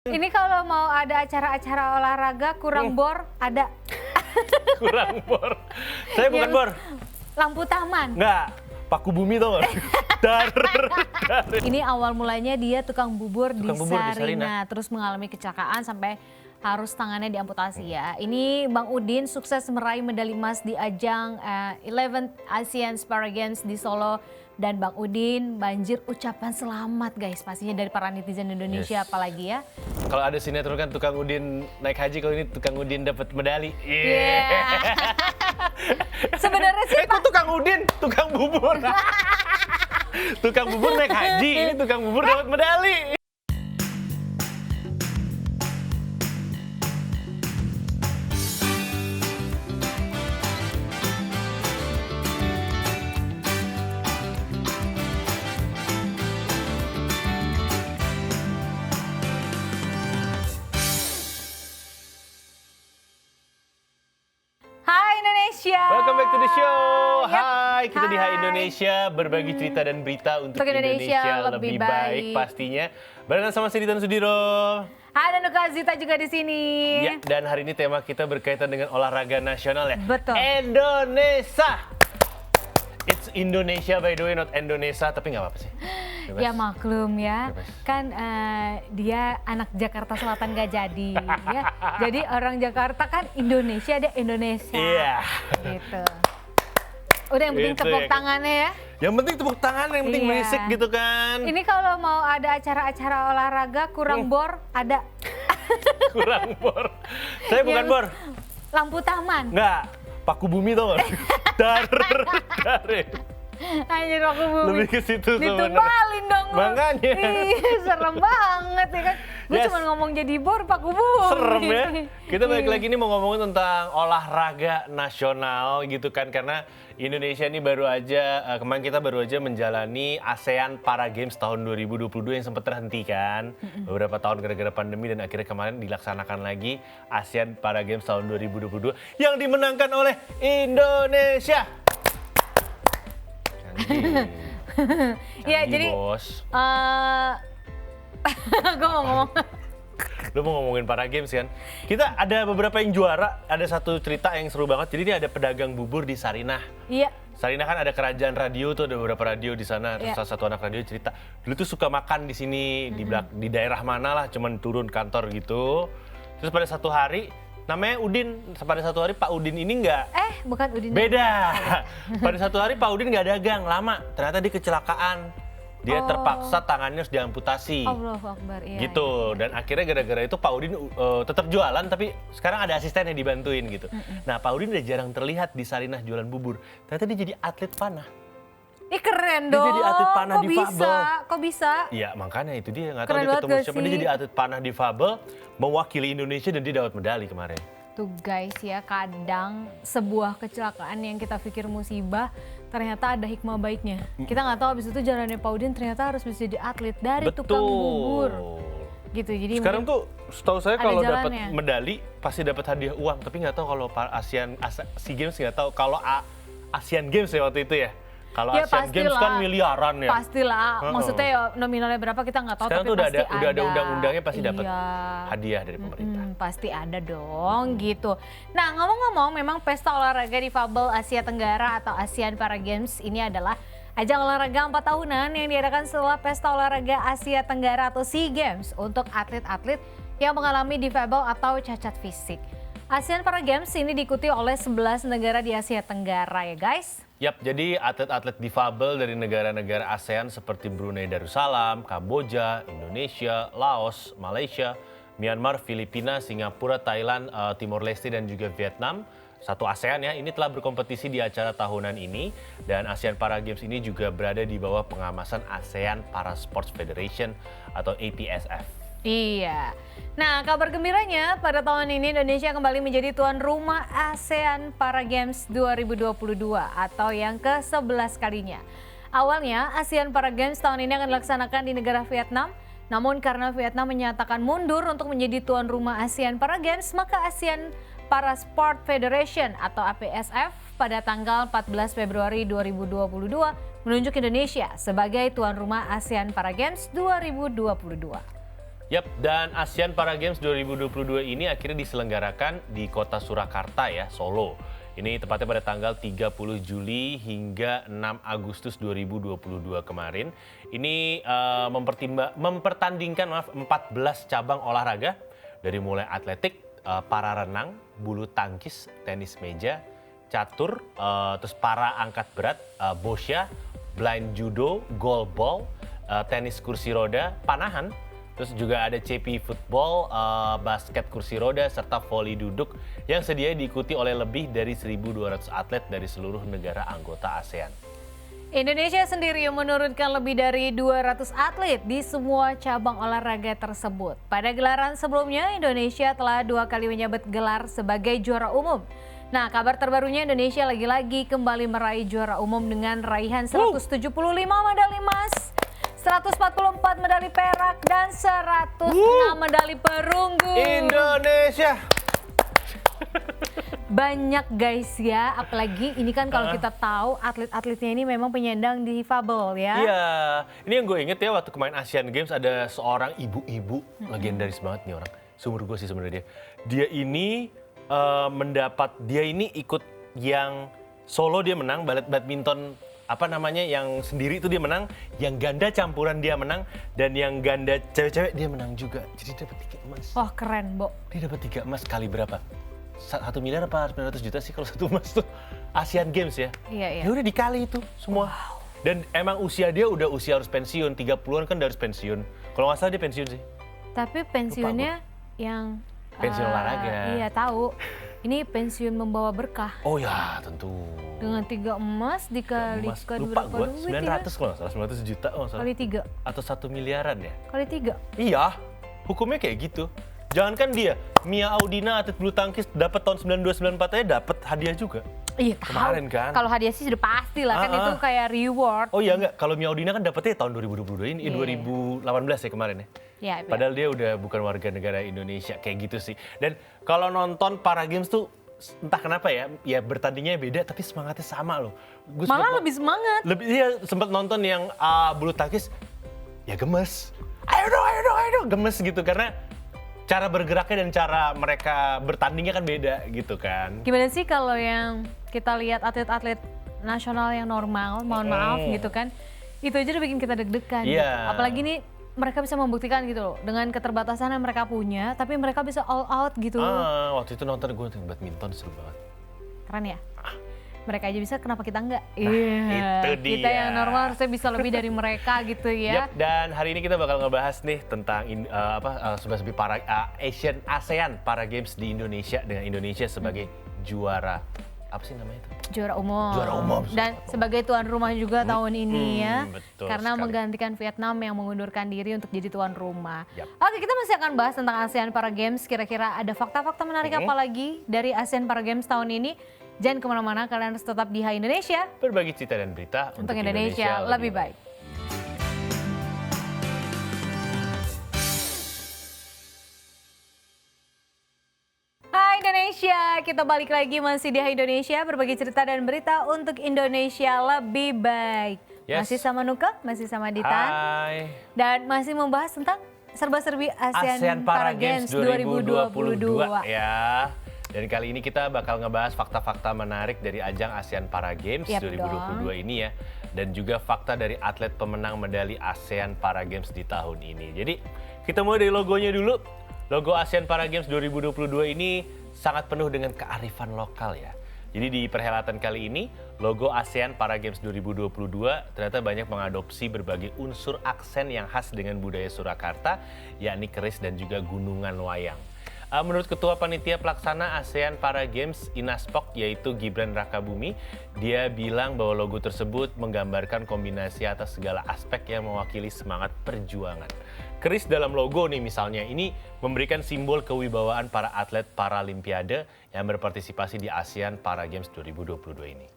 Ini kalau mau ada acara-acara olahraga kurang bor, ada. Kurang bor. Saya bukan bor. Lampu taman. Enggak, Paku Bumi tau gak? Dar. Ini awal mulanya dia tukang bubur di bubur di Sarina, terus mengalami kecelakaan sampai harus tangannya diamputasi ya. Ini Bang Udin sukses meraih medali emas di ajang 11th ASEAN Para Games di Solo. Dan Bang Udin banjir ucapan selamat guys, pastinya dari para netizen Indonesia apalagi ya. Kalau ada sinetron kan tukang Udin naik haji, kalau ini tukang Udin dapat medali. Sebenarnya sih kok tukang Udin, tukang bubur. Tukang bubur naik haji, ini tukang bubur dapat medali. Welcome back to the show. Hai, kita di Hai Indonesia berbagi cerita dan berita untuk Indonesia lebih baik pastinya. Barengan sama Sidi dan Sudiro. Hai, dan Nuka Zita juga di sini. Ya, dan hari ini tema kita berkaitan dengan olahraga nasional ya. Betul. Indonesia. It's Indonesia by the way, not Indonesia, tapi nggak apa-apa sih. Bebas. Ya maklum ya, Bebas. kan dia anak Jakarta Selatan gak jadi ya. Jadi orang Jakarta kan Indonesia, dia Indonesia. Iya. Gitu. Udah yang penting Gitu tepuk ya. tangannya ya. Yang penting tepuk tangan, yang penting Iya. berisik gitu kan. Ini kalau mau ada acara-acara olahraga kurang bor, ada. Kurang bor. Saya bukan bor. Lampu taman. Enggak, Paku Bumi tau gak? Dar. Anjir, aku bumi. Lebih ke situ sebenarnya. Ditumbalin dong. lu. Makanya. Iya, serem banget ya kan. Gue Yes. cuma ngomong jadi bor, Pak Bumi. Serem ya. Kita balik Iya. lagi nih mau ngomongin tentang olahraga nasional gitu kan. Karena Indonesia ini baru aja, kemarin kita baru aja menjalani ASEAN Para Games tahun 2022 yang sempat terhenti kan. Beberapa tahun gara-gara pandemi dan akhirnya kemarin dilaksanakan lagi ASEAN Para Games tahun 2022 yang dimenangkan oleh Indonesia. Ya, jadi bos. gue mau ngomong. Lu mau ngomongin para games kan? Kita ada beberapa yang juara, ada satu cerita yang seru banget. Jadi ini ada pedagang bubur di Sarinah. Iya. Sarinah kan ada kerajaan radio tuh, ada beberapa radio di sana. Terus Iya. salah satu anak radio cerita, dulu tuh suka makan di sini, di daerah mana lah, cuman turun kantor gitu. Terus pada satu hari, namanya Udin, pada satu hari Pak Udin ini Bukan Udin. beda. Pada satu hari Pak Udin nggak dagang, lama. Ternyata dia kecelakaan. Dia terpaksa tangannya harus diamputasi. Allahu Akbar, iya. Gitu, dan akhirnya gara-gara itu Pak Udin tetap jualan, tapi sekarang ada asisten yang dibantuin gitu. Nah, Pak Udin udah jarang terlihat di Sarinah jualan bubur. Ternyata dia jadi atlet panah. Ih, keren Dia dong. jadi atlet panah Kok difabel. bisa? Kok bisa? Iya, makanya itu dia nggak tahu Keren dia banget ketemu gak siapa. sih? Dia jadi atlet panah difabel, mewakili Indonesia dan dia dapat medali kemarin. Tuh guys ya, kadang sebuah kecelakaan yang kita pikir musibah ternyata ada hikmah baiknya. Kita nggak tahu abis itu jalannya Pak Udin ternyata harus bisa jadi atlet dari tukang bubur. Gitu, jadi Sekarang tuh setahu saya ada kalau dapat jalannya. medali pasti dapat hadiah uang, tapi nggak tahu kalau SEA Games nggak tahu. Kalau Asian Games ya waktu itu ya. Kalau Ya, Asian Games kan miliaran ya. Pastilah, maksudnya ya nominalnya berapa kita nggak tahu, Sekarang tapi tuh udah pasti ada undang-undangnya, pasti dapat Iya. hadiah dari pemerintah. Pasti ada dong gitu. Nah, ngomong-ngomong, memang pesta olahraga difabel Asia Tenggara atau ASEAN Para Games ini adalah ajang olahraga 4 tahunan yang diadakan setelah pesta olahraga Asia Tenggara atau SEA Games untuk atlet-atlet yang mengalami difabel atau cacat fisik. ASEAN Para Games ini diikuti oleh 11 negara di Asia Tenggara ya guys. Yap, jadi atlet-atlet difabel dari negara-negara ASEAN seperti Brunei Darussalam, Kamboja, Indonesia, Laos, Malaysia, Myanmar, Filipina, Singapura, Thailand, Timor Leste dan juga Vietnam. Satu ASEAN ya, ini telah berkompetisi di acara tahunan ini. Dan ASEAN Para Games ini juga berada di bawah pengamasan ASEAN Para Sports Federation atau APSF. Iya. Nah, kabar gembiranya pada tahun ini Indonesia kembali menjadi tuan rumah ASEAN Para Games 2022 atau yang ke-11 kalinya. Awalnya ASEAN Para Games tahun ini akan dilaksanakan di negara Vietnam. Namun karena Vietnam menyatakan mundur untuk menjadi tuan rumah ASEAN Para Games, maka ASEAN Para Sport Federation atau APSF pada tanggal 14 Februari 2022 menunjuk Indonesia sebagai tuan rumah ASEAN Para Games 2022. Yap, dan ASEAN Para Games 2022 ini akhirnya diselenggarakan di kota Surakarta ya, Solo. Ini tepatnya pada tanggal 30 Juli hingga 6 Agustus 2022 kemarin. Ini mempertandingkan 14 cabang olahraga dari mulai atletik, para renang, bulu tangkis, tenis meja, catur, terus para angkat berat, boccia, blind judo, goalball, tenis kursi roda, panahan. Terus juga ada CP football, basket kursi roda, serta voli duduk yang sedia diikuti oleh lebih dari 1.200 atlet dari seluruh negara anggota ASEAN. Indonesia sendiri menurunkan lebih dari 200 atlet di semua cabang olahraga tersebut. Pada gelaran sebelumnya, Indonesia telah 2 kali menyabet gelar sebagai juara umum. Nah, kabar terbarunya Indonesia lagi-lagi kembali meraih juara umum dengan raihan 175 medali emas, 144 medali perak, dan 106 medali perunggu. Indonesia! Banyak guys ya, apalagi ini kan kalau kita tahu atlet-atletnya ini memang penyandang difabel ya. Iya, ini yang gue inget ya waktu kemarin Asian Games ada seorang ibu-ibu, legendaris banget nih orang. Seumur gue sih sebenarnya dia. Dia ini dia ini ikut yang solo dia menang, badminton apa namanya yang sendiri itu dia menang, yang ganda campuran dia menang, dan yang ganda cewek-cewek dia menang juga. Jadi dapat 3 emas. Wah keren, Bo. Dia dapat 3 emas kali berapa? 1 miliar apa 900 juta sih kalau 1 emas tuh Asian Games ya? Iya, iya. Ya udah dikali itu semua. Wow. Dan emang usia dia udah usia harus pensiun, 30-an kan udah harus pensiun. Kalau nggak salah dia pensiun sih. Tapi pensiunnya yang pensiun olahraga. Iya tahu. Ini pensiun membawa berkah. Oh ya tentu. Dengan 3 emas dikalikan lupa berapa gue, 900 duit ya? kalau nggak salah, 900 juta kalau nggak salah. Kali 3. Atau 1 miliaran ya? Kali 3. Iya, hukumnya kayak gitu. Jangankan dia, Mia Audina atlet bulu tangkis dapat tahun 92-94 aja dapat hadiah juga. Iya Kemarin kan. Kalau hadiah sih sudah pasti lah kan itu kayak reward. Oh iya enggak, kalau Mia Audina kan dapetnya tahun 2022 ini, 2018 ya kemarin ya. Iya. Padahal dia udah bukan warga negara Indonesia, kayak gitu sih. Dan kalau nonton Para Games tuh entah kenapa ya bertandingnya beda tapi semangatnya sama loh. Malah lebih semangat. Iya sempat nonton yang bulu tangkis, ya gemes. Ayo dong, gemes gitu karena cara bergeraknya dan cara mereka bertandingnya kan beda gitu kan. Gimana sih kalau yang kita lihat atlet-atlet nasional yang normal, mohon maaf gitu kan, itu aja udah bikin kita deg-degan. Iya. Gitu. Apalagi nih mereka bisa membuktikan gitu loh, dengan keterbatasan yang mereka punya, tapi mereka bisa all out gitu. Waktu itu nonton gue nonton badminton seru banget. Keren ya? Mereka aja bisa, kenapa kita enggak? Itu dia. Kita yang normal harusnya bisa lebih dari mereka gitu ya. Yep, dan hari ini kita bakal ngebahas nih tentang sebagai para ASEAN Para Games di Indonesia dengan Indonesia sebagai juara. Apa sih namanya itu? Juara umum. Juara umum. Dan sebagai tuan rumah juga tahun ini ya. Betul karena sekali. menggantikan Vietnam yang mengundurkan diri untuk jadi tuan rumah. Yap. Oke, kita masih akan bahas tentang ASEAN Para Games. Kira-kira ada fakta-fakta menarik apa lagi dari ASEAN Para Games tahun ini? Jangan kemana-mana, kalian harus tetap di Hai Indonesia. Berbagi cerita dan berita Untuk Indonesia lebih baik. Hai Indonesia, kita balik lagi masih di Hai Indonesia, berbagi cerita dan berita untuk Indonesia lebih baik. Yes. Masih sama Nuka, masih sama Ditan, Hai. dan masih membahas tentang serba-serbi ASEAN Para Games 2022 2022. ya. Dan kali ini kita bakal ngebahas fakta-fakta menarik dari ajang ASEAN Para Games 2022 ini ya. Dan juga fakta dari atlet pemenang medali ASEAN Para Games di tahun ini. Jadi kita mulai dari logonya dulu. Logo ASEAN Para Games 2022 ini sangat penuh dengan kearifan lokal ya. Jadi di perhelatan kali ini, logo ASEAN Para Games 2022 ternyata banyak mengadopsi berbagai unsur aksen yang khas dengan budaya Surakarta, yakni keris dan juga gunungan wayang. Menurut Ketua Panitia Pelaksana ASEAN Para Games Inaspok yaitu Gibran Rakabumi, dia bilang bahwa logo tersebut menggambarkan kombinasi atas segala aspek yang mewakili semangat perjuangan. Keris dalam logo nih misalnya, ini memberikan simbol kewibawaan para atlet Paralimpiade yang berpartisipasi di ASEAN Para Games 2022 ini.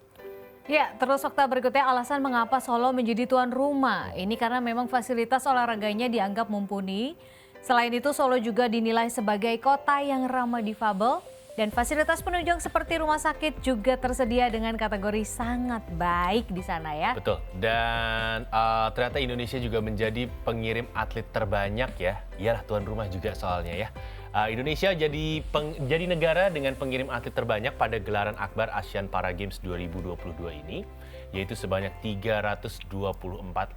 Ya, terus fakta berikutnya alasan mengapa Solo menjadi tuan rumah. Ini karena memang fasilitas olahraganya dianggap mumpuni. Selain itu, Solo juga dinilai sebagai kota yang ramah difabel Dan fasilitas penunjang seperti rumah sakit juga tersedia dengan kategori sangat baik di sana ya. Betul. Dan ternyata Indonesia juga menjadi pengirim atlet terbanyak ya. Iyalah tuan rumah juga soalnya ya. Indonesia jadi negara dengan pengirim atlet terbanyak pada gelaran akbar Asian Para Games 2022 ini, yaitu sebanyak 324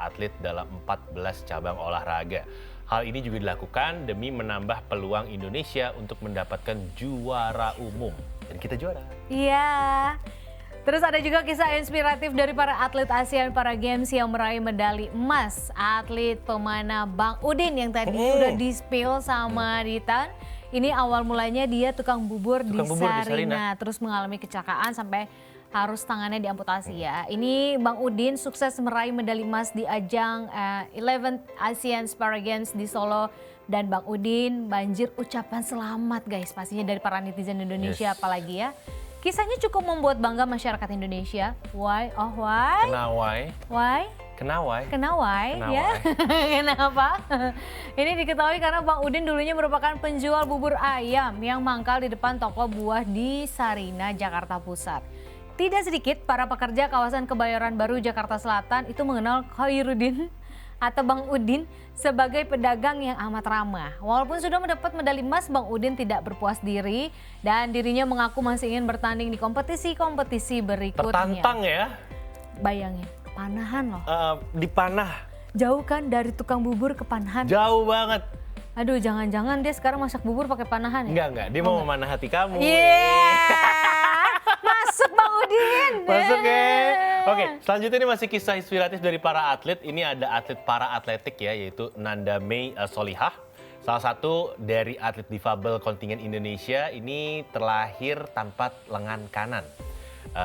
atlet dalam 14 cabang olahraga. Hal ini juga dilakukan demi menambah peluang Indonesia untuk mendapatkan juara umum. Dan kita juara. Iya. Terus ada juga kisah inspiratif dari para atlet ASEAN Para Games yang meraih medali emas. Atlet pemanah Bang Udin yang tadi udah di-spill sama Ditan. Ini awal mulanya dia tukang bubur di Sarina. Terus mengalami kecelakaan sampai harus tangannya diamputasi ya. Ini Bang Udin sukses meraih medali emas di ajang 11th ASEAN Para Games di Solo. Dan Bang Udin banjir ucapan selamat guys. Pastinya dari para netizen Indonesia apalagi ya. Kisahnya cukup membuat bangga masyarakat Indonesia. Why? Oh why? Kena why? Why? Kena why? Kena why? Kena Ya. why? Kenapa? Ini diketahui karena Bang Udin dulunya merupakan penjual bubur ayam yang mangkal di depan toko buah di Sarina, Jakarta Pusat. Tidak sedikit para pekerja kawasan Kebayoran Baru, Jakarta Selatan itu mengenal Khairuddin atau Bang Udin sebagai pedagang yang amat ramah. Walaupun sudah mendapat medali emas, Bang Udin tidak berpuas diri dan dirinya mengaku masih ingin bertanding di kompetisi-kompetisi berikutnya. Tertantang ya? Bayangin, panahan loh. Dipanah. Jauh kan dari tukang bubur ke panahan. Jauh banget. Aduh, jangan-jangan dia sekarang masak bubur pakai panahan ya? Enggak. Dia mau memanah hati kamu. Masuk Bang Udin. Masuk ya. Oke, selanjutnya ini masih kisah inspiratif dari para atlet. Ini ada atlet para atletik ya, yaitu Nanda May Solihah. Salah satu dari atlet difabel kontingen Indonesia ini terlahir tanpa lengan kanan.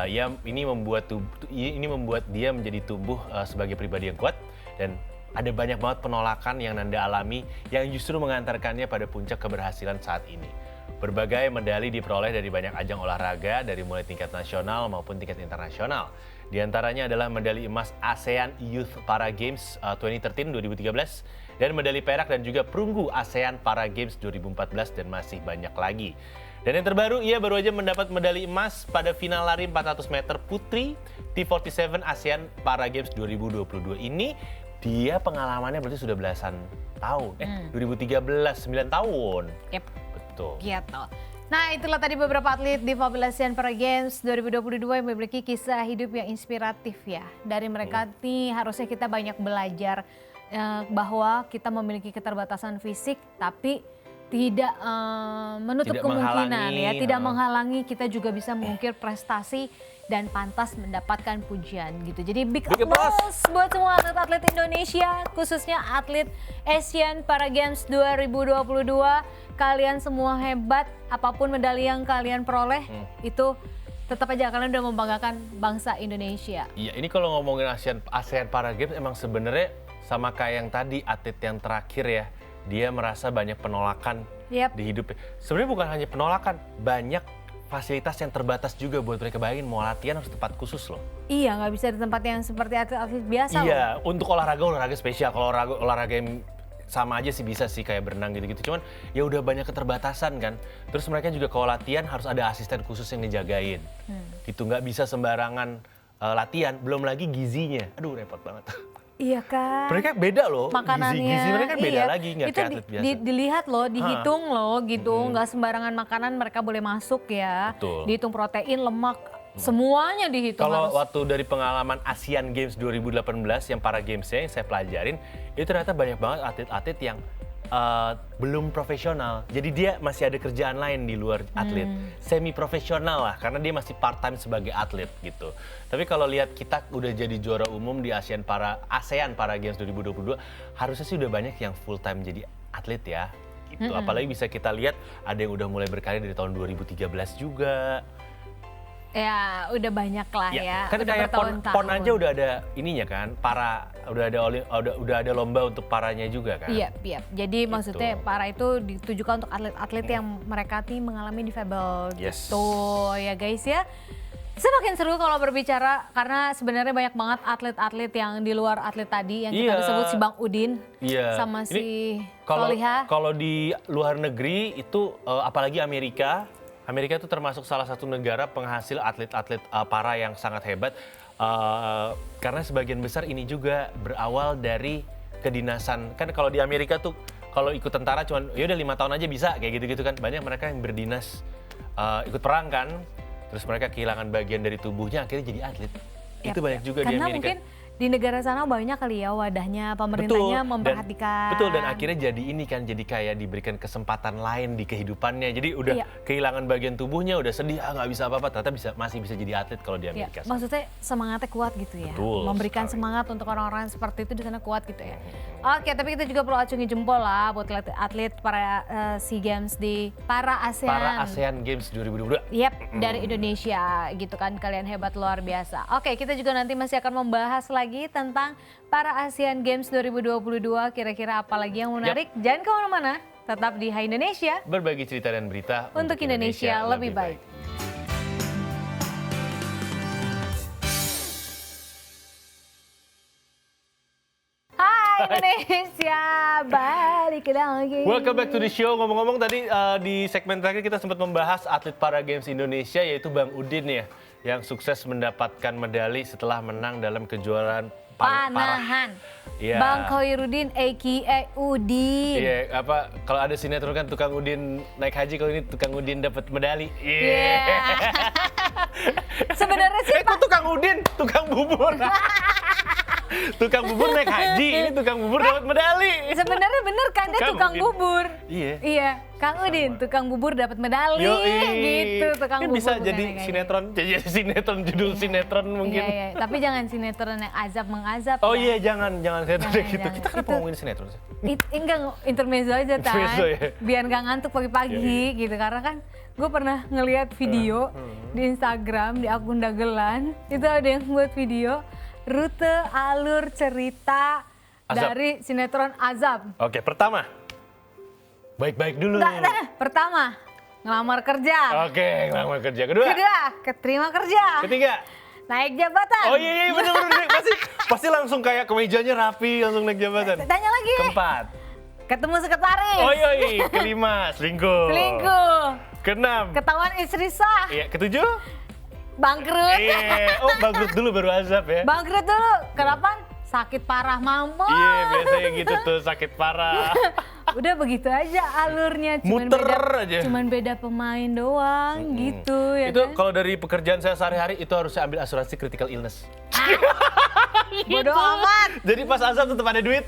Ini membuat dia menjadi tumbuh sebagai pribadi yang kuat, dan ada banyak banget penolakan yang Nanda alami yang justru mengantarkannya pada puncak keberhasilan saat ini. Berbagai medali diperoleh dari banyak ajang olahraga dari mulai tingkat nasional maupun tingkat internasional. Di antaranya adalah medali emas ASEAN Youth Para Games 2013 dan medali perak dan juga perunggu ASEAN Para Games 2014 dan masih banyak lagi. Dan yang terbaru, ia baru aja mendapat medali emas pada final lari 400 meter putri T47 ASEAN Para Games 2022 ini. Dia pengalamannya berarti sudah belasan tahun. 2013, 9 tahun. Yep. Betul. Gitu. Nah, itulah tadi beberapa atlet difabel ASEAN Para Games 2022 yang memiliki kisah hidup yang inspiratif ya. Dari mereka nih harusnya kita banyak belajar bahwa kita memiliki keterbatasan fisik tapi tidak menutup kemungkinan ya, tidak menghalangi kita juga bisa mengukir prestasi dan pantas mendapatkan pujian gitu. Jadi big applause buat semua atlet-atlet Indonesia, khususnya atlet ASEAN Para Games 2022. Kalian semua hebat, apapun medali yang kalian peroleh itu tetap aja kalian udah membanggakan bangsa Indonesia. Iya, ini kalau ngomongin ASEAN Para Games emang sebenarnya sama kayak yang tadi atlet yang terakhir ya. Dia merasa banyak penolakan di hidupnya. Sebenarnya bukan hanya penolakan, banyak fasilitas yang terbatas juga buat mereka. Bayangin mau latihan harus tempat khusus loh. Iya, nggak bisa di tempat yang seperti atlet-atlet biasa loh. Iya, untuk olahraga spesial. Kalau olahraga yang sama aja sih bisa sih kayak berenang gitu-gitu. Cuman ya udah banyak keterbatasan kan. Terus mereka juga kalau latihan harus ada asisten khusus yang ngejagain. Gitu, nggak bisa sembarangan latihan. Belum lagi gizinya. Aduh repot banget. Iya kan. Mereka beda loh, makanannya. gizi mereka beda lagi, nggak itu kayak atlet biasa. Dilihat loh, dihitung loh gitu, nggak sembarangan makanan mereka boleh masuk ya. Betul. Dihitung protein, lemak, semuanya dihitung. Kalau harus. waktu dari pengalaman Asian Games 2018 yang para gamesnya yang saya pelajarin, itu ternyata banyak banget atlet-atlet yang belum profesional. Jadi dia masih ada kerjaan lain di luar atlet. Semi profesional lah, karena dia masih part time sebagai atlet gitu. Tapi kalau lihat kita udah jadi juara umum di ASEAN Para Games 2022, harusnya sih udah banyak yang full time jadi atlet ya. Gitu. Apalagi bisa kita lihat ada yang udah mulai berkarir dari tahun 2013 juga. Ya udah banyak lah ya. Kan udah kayak PON aja udah ada ininya kan, udah ada lomba untuk paranya juga kan. Iya. Jadi maksudnya para itu ditujukan untuk atlet-atlet yang mereka nih mengalami difabel gitu ya guys ya. Semakin seru kalau berbicara karena sebenarnya banyak banget atlet-atlet yang di luar atlet tadi yang kita disebut si Bang Udin sama si Solihah. Kalau di luar negeri itu apalagi Amerika Amerika itu termasuk salah satu negara penghasil atlet-atlet para yang sangat hebat. Karena sebagian besar ini juga berawal dari kedinasan. Kan kalau di Amerika tuh kalau ikut tentara cuman ya udah 5 tahun aja bisa kayak gitu-gitu kan. Banyak mereka yang berdinas ikut perang kan. Terus mereka kehilangan bagian dari tubuhnya akhirnya jadi atlet. Itu banyak juga di Karena Amerika. mungkin di negara sana banyak kali ya wadahnya, pemerintahnya memperhatikan. Betul, dan akhirnya jadi ini kan, jadi kayak diberikan kesempatan lain di kehidupannya. Jadi udah kehilangan bagian tubuhnya, udah sedih, nggak bisa apa-apa, ternyata masih bisa jadi atlet kalau di Amerika. Maksudnya semangatnya kuat gitu ya, Betul, memberikan sekali. semangat untuk orang-orang seperti itu di sana kuat gitu ya. Oke, tapi kita juga perlu acungi jempol lah buat atlet para SEA Games di para ASEAN Games 2022. Yap, dari Indonesia gitu kan, kalian hebat luar biasa. Oke, kita juga nanti masih akan membahas lagi tentang para ASEAN Games 2022, kira-kira apa lagi yang menarik. Jangan kemana-mana, tetap di Hai Indonesia. Berbagi cerita dan berita Untuk Indonesia lebih baik. Hai Indonesia, balik lagi. Welcome back to the show. Ngomong-ngomong tadi di segmen terakhir kita sempat membahas atlet para Games Indonesia yaitu Bang Udin ya, yang sukses mendapatkan medali setelah menang dalam kejuaraan panahan. Iya. Bang Khoirudin a.k.a. Udin. Iya, kalau ada sinetron kan tukang Udin naik haji, kalau ini tukang Udin dapat medali. Iya. Sebenarnya sih Kok tukang Udin, tukang bubur. Tukang bubur naik haji, ini tukang bubur dapat medali. Sebenarnya bener kan dia tukang Udin. bubur. Iya. Iya, Kang Udin tukang bubur dapat medali. Gitu, tukang kan bubur. bisa bukan jadi naik haji. sinetron, jadi sinetron judul sinetron mungkin. Iya, tapi jangan sinetron yang azab mengazab. Oh ya. iya, jangan sinetron Jangan, gitu. jangan. Kita kenapa Itu- ngomongin sinetron sih? Enggak, intermezzo aja Tan. Intermezzo, ya. Biar nggak ngantuk pagi-pagi gitu. Karena kan gue pernah ngelihat video di Instagram, di akun dagelan. Itu ada yang buat video rute alur cerita Azab. dari sinetron Azab. Oke, pertama. Baik-baik dulu. Pertama, ngelamar kerja. Oke, ngelamar kerja. Kedua. Kedua, keterima kerja. Ketiga. Naik jabatan. Oh iya, bener-bener. Pasti langsung kayak kemejanya rapi, langsung naik jabatan. Tanya lagi. Keempat. Ketemu sekretaris. Oh iya. Kelima, selingkuh. Selingkuh. Keenam. Ketahuan istri sah. Iya, ketujuh. Bangkrut. Iya. Oh, bangkrut dulu baru azab ya. Bangkrut dulu. Kenapa? Sakit parah mampu. Iya, biasanya gitu tuh, sakit parah. Udah begitu aja alurnya. Muter aja. Cuman beda pemain doang gitu ya Itu kan. kalau dari pekerjaan saya sehari-hari itu harusnya ambil asuransi critical illness. Bodoh amat. Jadi pas azab tetap ada duit.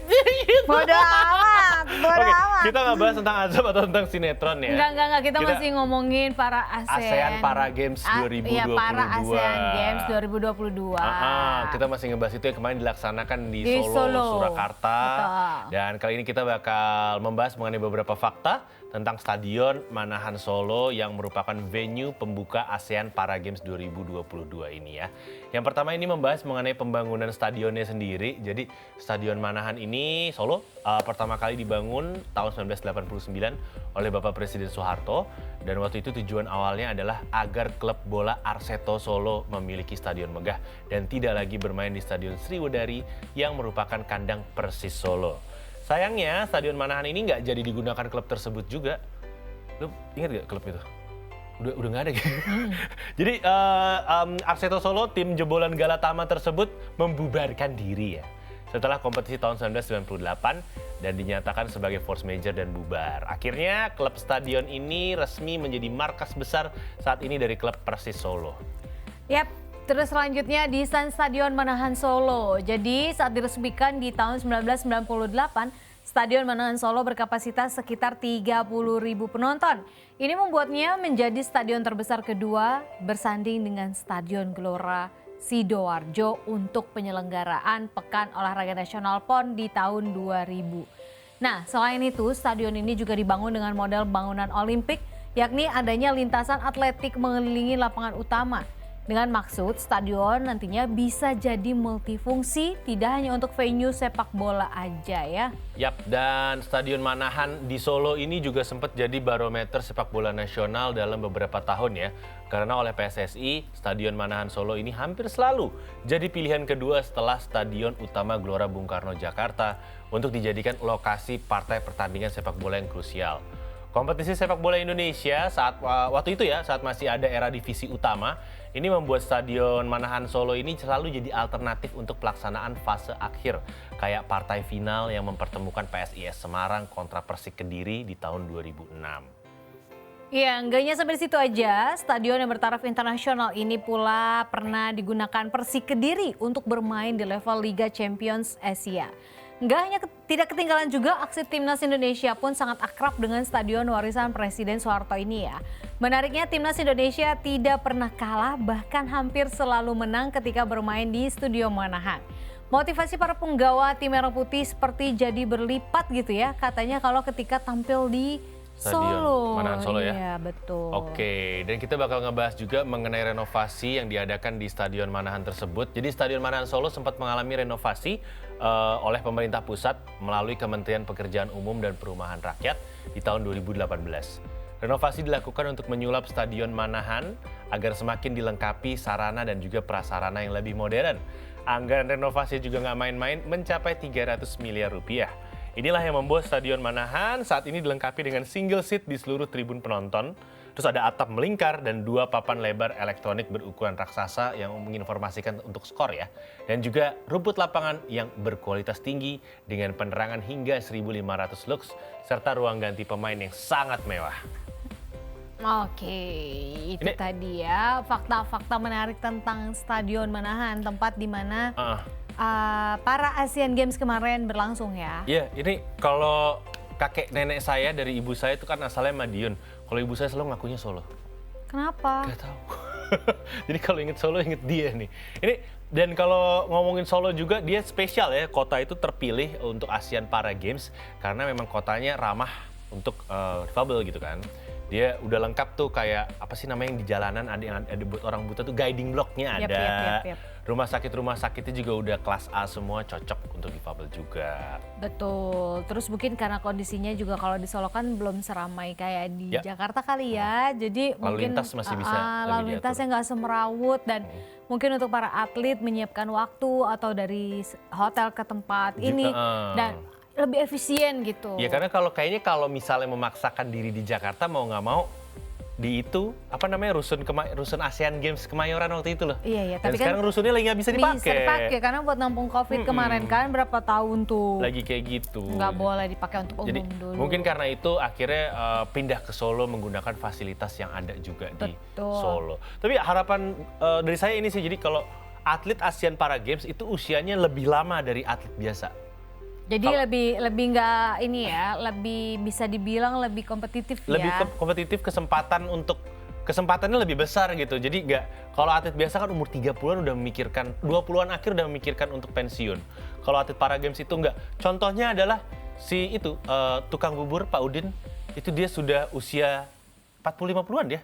Bodoh amat. Bodoh Oke, amat. kita nggak bahas tentang azab atau tentang sinetron ya. Enggak. Kita masih ngomongin para ASEAN Para Games 2022. Iya, para ASEAN Games 2022. Kita masih ngebahas itu yang kemarin dilaksanakan di Di Solo. Surakarta. Betul. Dan kali ini kita bakal membahas mengenai beberapa fakta tentang Stadion Manahan Solo yang merupakan venue pembuka ASEAN Para Games 2022 ini ya. Yang pertama ini membahas mengenai pembangunan stadionnya sendiri. Jadi Stadion Manahan ini Solo pertama kali dibangun tahun 1989 oleh Bapak Presiden Soeharto. Dan waktu itu tujuan awalnya adalah agar klub bola Arseto Solo memiliki stadion megah dan tidak lagi bermain di Stadion Sriwedari yang merupakan kandang Persis Solo. Sayangnya Stadion Manahan ini nggak jadi digunakan klub tersebut juga. Lu ingat gak klub itu? Udah nggak ada gitu. Jadi Arseto Solo, tim jebolan Galatama tersebut membubarkan diri ya. Setelah kompetisi tahun 1998 dan dinyatakan sebagai force major dan bubar. Akhirnya klub stadion ini resmi menjadi markas besar saat ini dari klub Persis Solo. Yap, terus selanjutnya di Stadion Manahan Solo. Jadi saat diresmikan di tahun 1998, Stadion Manahan Solo berkapasitas sekitar 30.000 penonton. Ini membuatnya menjadi stadion terbesar kedua bersanding dengan Stadion Gelora Sidoarjo untuk penyelenggaraan Pekan Olahraga Nasional PON di tahun 2000. Nah, selain itu, stadion ini juga dibangun dengan model bangunan Olimpik, yakni adanya lintasan atletik mengelilingi lapangan utama. Dengan maksud stadion nantinya bisa jadi multifungsi, tidak hanya untuk venue sepak bola aja ya. Yap, dan Stadion Manahan di Solo ini juga sempat jadi barometer sepak bola nasional dalam beberapa tahun ya. Karena oleh PSSI, Stadion Manahan Solo ini hampir selalu jadi pilihan kedua setelah Stadion Utama Gelora Bung Karno Jakarta untuk dijadikan lokasi partai pertandingan sepak bola yang krusial. Kompetisi sepak bola Indonesia waktu itu ya, saat masih ada era divisi utama, ini membuat Stadion Manahan Solo ini selalu jadi alternatif untuk pelaksanaan fase akhir. Kayak partai final yang mempertemukan PSIS Semarang kontra Persik Kediri di tahun 2006. Iya, enggaknya sampai di situ aja. Stadion yang bertaraf internasional ini pula pernah digunakan Persik Kediri untuk bermain di level Liga Champions Asia. Enggak hanya tidak ketinggalan juga, aksi Timnas Indonesia pun sangat akrab dengan Stadion Warisan Presiden Soeharto ini ya. Menariknya Timnas Indonesia tidak pernah kalah, bahkan hampir selalu menang ketika bermain di Studio Manahan. Motivasi para penggawa tim Merah Putih seperti jadi berlipat gitu ya, katanya kalau ketika tampil di Stadion Manahan Solo ya? Iya, betul. Oke, dan kita bakal ngebahas juga mengenai renovasi yang diadakan di Stadion Manahan tersebut. Jadi Stadion Manahan Solo sempat mengalami renovasi oleh pemerintah pusat melalui Kementerian Pekerjaan Umum dan Perumahan Rakyat di tahun 2018. Renovasi dilakukan untuk menyulap Stadion Manahan agar semakin dilengkapi sarana dan juga prasarana yang lebih modern. Anggaran renovasi juga nggak main-main, mencapai 300 miliar rupiah. Inilah yang membuat Stadion Manahan saat ini dilengkapi dengan single seat di seluruh tribun penonton. Terus ada atap melingkar dan 2 papan lebar elektronik berukuran raksasa yang menginformasikan untuk skor ya. Dan juga rumput lapangan yang berkualitas tinggi dengan penerangan hingga 1.500 lux serta ruang ganti pemain yang sangat mewah. Oke, itu tadi ya fakta-fakta menarik tentang Stadion Manahan, tempat di mana para Asian Games kemarin berlangsung ya. Iya, ini kalau kakek nenek saya dari ibu saya itu kan asalnya Madiun. Kalau ibu saya selalu ngakunya Solo. Kenapa? Gak tahu. Jadi kalau inget Solo inget dia nih. Ini dan kalau ngomongin Solo juga dia spesial ya. Kota itu terpilih untuk Asian Para Games karena memang kotanya ramah untuk difabel gitu kan. Dia udah lengkap tuh kayak apa sih namanya yang di jalanan ada buat orang buta tuh guiding blocknya ada. Yep. Rumah sakitnya juga udah kelas A semua, cocok untuk difabel juga. Betul. Terus mungkin karena kondisinya juga kalau di Solo kan belum seramai kayak di Jakarta kali ya. Jadi lalu mungkin lintas masih bisa lalu lintasnya nggak semerawut dan mungkin untuk para atlet menyiapkan waktu atau dari hotel ke tempat ini dan lebih efisien gitu. Ya karena kalau misalnya memaksakan diri di Jakarta mau nggak mau di itu apa namanya rusun ASEAN Games Kemayoran waktu itu loh. Iya, tapi kan sekarang rusunnya lagi nggak bisa dipakai. Bisa dipakai karena buat nampung COVID kemarin kan berapa tahun tuh. Lagi kayak gitu. Nggak boleh dipakai untuk umum. Jadi, dulu. mungkin karena itu akhirnya pindah ke Solo menggunakan fasilitas yang ada juga di Solo. Tapi harapan dari saya ini sih, jadi kalau atlet ASEAN Para Games itu usianya lebih lama dari atlet biasa. Jadi lebih nggak ini ya, lebih bisa dibilang lebih kompetitif ya. Lebih kompetitif, kesempatannya lebih besar gitu. Jadi kalau atlet biasa kan umur 30-an udah memikirkan, 20-an akhir udah memikirkan untuk pensiun. Kalau atlet Para Games itu enggak. Contohnya adalah si itu tukang bubur Pak Udin, itu dia sudah usia 40-50-an ya.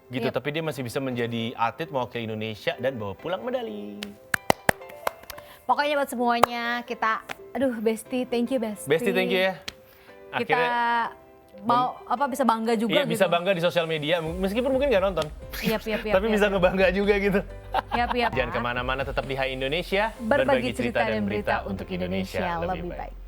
Gitu, tapi dia masih bisa menjadi atlet mewakili Indonesia dan bawa pulang medali. Pokoknya buat semuanya kita, Besti, thank you Besti. Besti, thank you ya. Akhirnya kita bisa bangga juga gitu. Bisa bangga di sosial media, meskipun mungkin nggak nonton. Yap, tapi bisa ngebangga juga gitu. Yap. Jangan kemana-mana, tetap di Hai Indonesia. Berbagi cerita dan berita untuk Indonesia lebih baik.